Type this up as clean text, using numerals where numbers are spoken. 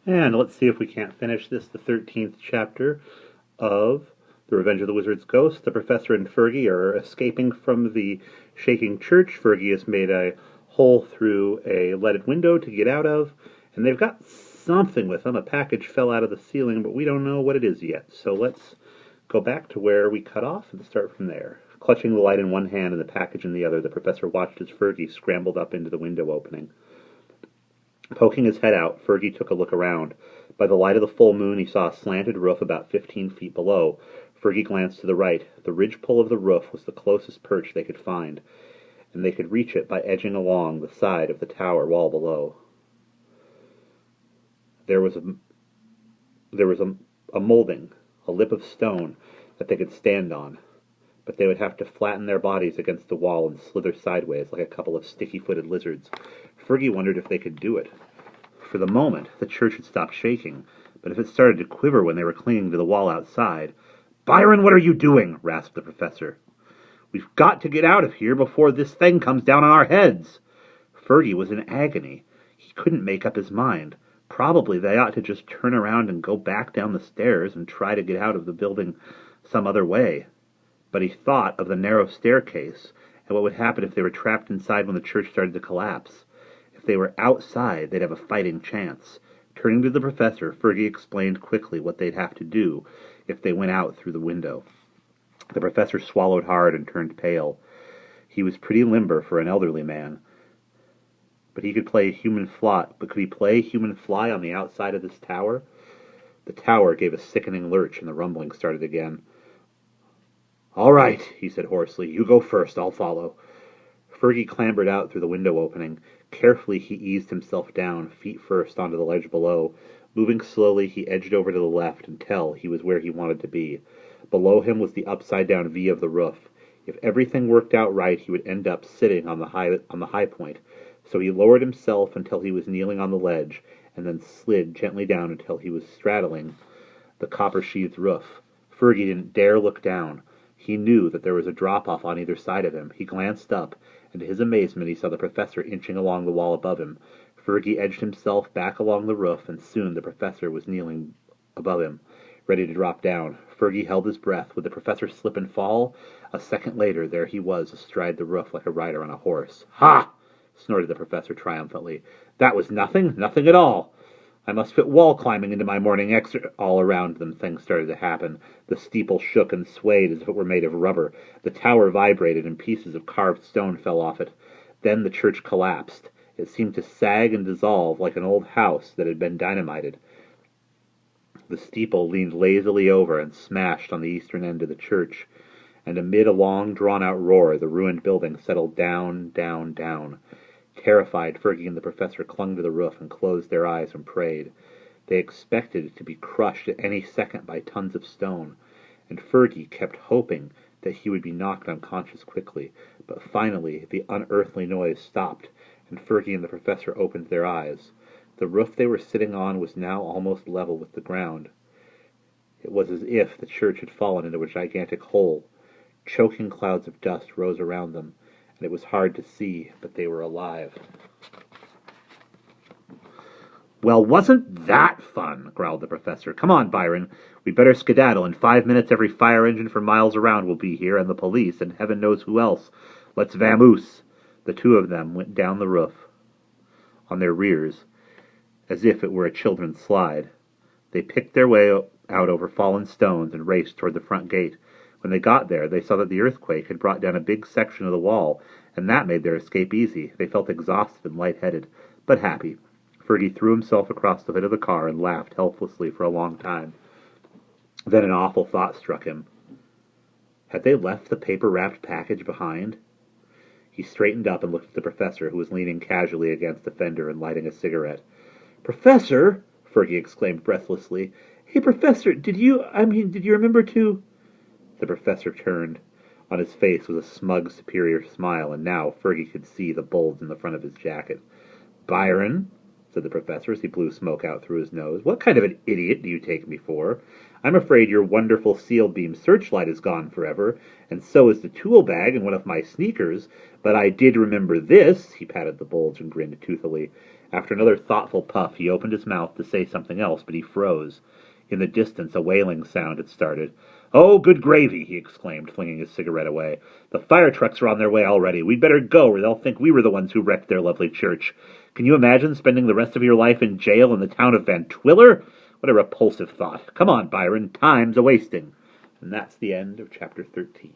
And let's see if we can't finish this, the 13th chapter of The Revenge of the Wizard's Ghost. The professor and Fergie are escaping from the shaking church. Fergie has made a hole through a leaded window to get out of, and they've got something with them. A package fell out of the ceiling, but we don't know what it is yet. So let's go back to where we cut off and start from there. Clutching the light in one hand and the package in the other, the professor watched as Fergie scrambled up into the window opening. Poking his head out, Fergie took a look around. By the light of the full moon, he saw a slanted roof about 15 feet below. Fergie glanced to the right. The ridgepole of the roof was the closest perch they could find, and they could reach it by edging along the side of the tower wall below. There was a molding, a lip of stone, that they could stand on, but they would have to flatten their bodies against the wall and slither sideways like a couple of sticky-footed lizards. Fergie wondered if they could do it. For the moment, the church had stopped shaking, but if it started to quiver when they were clinging to the wall outside... "Byron, what are you doing?" rasped the professor. "We've got to get out of here before this thing comes down on our heads." Fergie was in agony. He couldn't make up his mind. Probably they ought to just turn around and go back down the stairs and try to get out of the building some other way. But he thought of the narrow staircase and what would happen if they were trapped inside when the church started to collapse. If they were outside, they'd have a fighting chance. Turning to the professor, Fergie explained quickly what they'd have to do if they went out through the window. The professor swallowed hard and turned pale. He was pretty limber for an elderly man. But he could play human fly. But could he play human fly on the outside of this tower? The tower gave a sickening lurch, and the rumbling started again. "All right," he said hoarsely. "You go first. I'll follow." Fergie clambered out through the window opening. Carefully he eased himself down, feet first, onto the ledge below. Moving slowly, he edged over to the left until he was where he wanted to be. Below him was the upside-down V of the roof. If everything worked out right, he would end up sitting on the high point. So he lowered himself until he was kneeling on the ledge, and then slid gently down until he was straddling the copper-sheathed roof. Fergie didn't dare look down. He knew that there was a drop-off on either side of him. He glanced up, and to his amazement he saw the professor inching along the wall above him. Fergie edged himself back along the roof, and soon the professor was kneeling above him, ready to drop down. Fergie held his breath. Would the professor slip and fall? A second later, there he was, astride the roof like a rider on a horse. "Ha!" snorted the professor triumphantly. "That was nothing at all. I must fit wall climbing into my morning exercise." All around them things started to happen. The steeple shook and swayed as if it were made of rubber. The tower vibrated, and pieces of carved stone fell off it. Then the church collapsed. It seemed to sag and dissolve like an old house that had been dynamited. The steeple leaned lazily over and smashed on the eastern end of the church, and amid a long, drawn-out roar, the ruined building settled down, down, down. Terrified, Fergie and the professor clung to the roof and closed their eyes and prayed. They expected to be crushed at any second by tons of stone, and Fergie kept hoping that he would be knocked unconscious quickly. But finally the unearthly noise stopped, and Fergie and the professor opened their eyes. The roof they were sitting on was now almost level with the ground. It was as if the church had fallen into a gigantic hole. Choking clouds of dust rose around them, and it was hard to see, but they were alive. "Well, wasn't that fun?" growled the professor. "Come on, Byron. We better skedaddle. In 5 minutes every fire engine for miles around will be here, and the police, and heaven knows who else. Let's vamoose." The two of them went down the roof on their rears, as if it were a children's slide. They picked their way out over fallen stones and raced toward the front gate. When they got there, they saw that the earthquake had brought down a big section of the wall, and that made their escape easy. They felt exhausted and lightheaded, but happy. Fergie threw himself across the hood of the car and laughed helplessly for a long time. Then an awful thought struck him. Had they left the paper-wrapped package behind? He straightened up and looked at the professor, who was leaning casually against the fender and lighting a cigarette. "Professor!" Fergie exclaimed breathlessly. "Hey, Professor, did you remember to—" The professor turned. On his face was a smug, superior smile, and now Fergie could see the bulge in the front of his jacket. "Byron," said the professor as he blew smoke out through his nose, "what kind of an idiot do you take me for? I'm afraid your wonderful seal-beam searchlight is gone forever, and so is the tool bag and one of my sneakers, but I did remember this," he patted the bulge and grinned toothily, After another thoughtful puff, he opened his mouth to say something else, but he froze. In the distance, a wailing sound had started. "Oh, good gravy!" he exclaimed, flinging his cigarette away. "The fire trucks are on their way already. We'd better go, or they'll think we were the ones who wrecked their lovely church. Can you imagine spending the rest of your life in jail in the town of Van Twiller? What a repulsive thought. Come on, Byron, time's a-wasting." And that's the end of chapter 13.